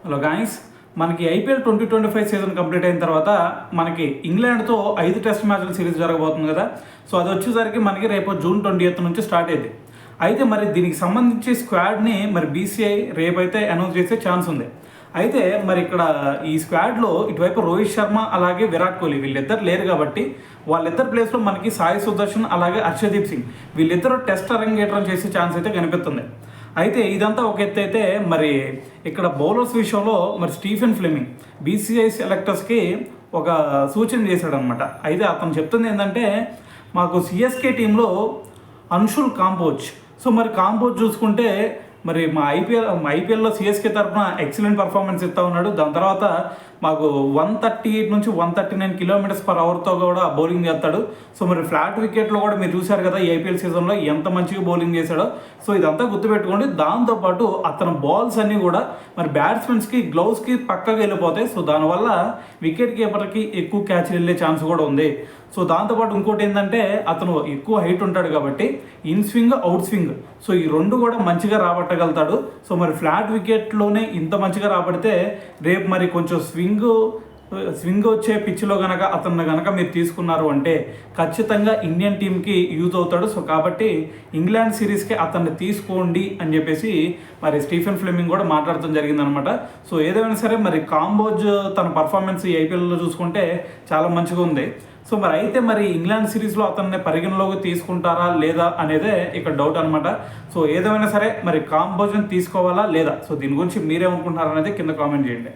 Hello guys, మనకి IPL 2025 season complete అయిన తర్వాత మనకి ఇంగ్లాండ్తో 5 టెస్ట్ మ్యాచ్ల సిరీస్ జరగబోతుంది కదా. సో అది వచ్చేసరికి మనకి రేపు జూన్ 20th నుంచి స్టార్ట్ అయింది. అయితే మరి దీనికి సంబంధించి స్క్వాడ్ని మరి బీసీఐ రేపైతే అనౌన్స్ చేసే ఛాన్స్ ఉంది. అయితే మరి ఇక్కడ ఈ స్క్వాడ్లో ఇటువైపు రోహిత్ శర్మ అలాగే విరాట్ కోహ్లీ వీళ్ళిద్దరు లేరు కాబట్టి వాళ్ళిద్దరు ప్లేస్లో మనకి సాయి సుదర్శన్ అలాగే హర్షదీప్ సింగ్ వీళ్ళిద్దరూ టెస్ట్ అరంగేట్రం చేసే ఛాన్స్ అయితే కనిపిస్తుంది. అయితే ఇదంతా ఒక ఎత్తు అయితే మరి ఇక్కడ బౌలర్స్ విషయంలో మరి స్టీఫెన్ ఫ్లెమింగ్ బీసీఐ సెలెక్టర్స్కి ఒక సూచన చేశాడనమాట. అయితే అతను చెప్తుంది ఏంటంటే, మాకు సిఎస్కే టీంలో అన్షుల్ కాంబోజ్, సో మరి కాంబోజ్ చూసుకుంటే మరి మా ఐపీఎల్లో సిఎస్కే తరఫున ఎక్సలెంట్ పర్ఫార్మెన్స్ ఇస్తూ ఉన్నాడు. దాని తర్వాత మాకు 138 నుంచి 139 km/hతో కూడా బౌలింగ్ చేస్తాడు. సో మరి ఫ్లాట్ వికెట్లో కూడా మీరు చూశారు కదా ఈ ఐపీఎల్ సీజన్లో ఎంత మంచిగా బౌలింగ్ చేశాడో. సో ఇదంతా గుర్తుపెట్టుకోండి. దాంతోపాటు అతని బాల్స్ అన్నీ కూడా మరి బ్యాట్స్మెన్స్కి గ్లౌస్కి పక్కగా వెళ్ళిపోతాయి. సో దానివల్ల వికెట్ కీపర్కి ఎక్కువ క్యాచ్ వెళ్ళే ఛాన్స్ కూడా ఉంది. సో దాంతోపాటు ఇంకోటి ఏంటంటే, అతను ఎక్కువ హైట్ ఉంటాడు కాబట్టి in swing out swing so ఈ రెండు కూడా మంచిగా రాబట్టగలుగుతాడు. సో మరి ఫ్లాట్ వికెట్లోనే ఇంత మంచిగా రాబడితే రేపు మరి కొంచెం స్వింగ్ వచ్చే పిచ్లో కనుక అతన్ని కనుక మీరు తీసుకున్నారు అంటే ఖచ్చితంగా ఇండియన్ టీంకి యూజ్ అవుతాడు. సో కాబట్టి ఇంగ్లాండ్ సిరీస్కి అతన్ని తీసుకోండి అని చెప్పేసి మరి స్టీఫెన్ ఫ్లెమింగ్ కూడా మాట్లాడటం జరిగిందనమాట. సో ఏదైనా సరే మరి కాంబోజ్ తన పర్ఫార్మెన్స్ ఈ ఐపీఎల్లో చూసుకుంటే చాలా మంచిగా ఉంది. సో మరి అయితే మరి ఇంగ్లాండ్ సిరీస్లో అతన్ని పరిగణలోకి తీసుకుంటారా లేదా అనేదే ఇక్కడ డౌట్ అనమాట. సో ఏదేమైనా సరే మరి కాంబోజ్ని తీసుకోవాలా లేదా, సో దీని గురించి మీరేమనుకుంటున్నారనేది కింద కామెంట్ చేయండి.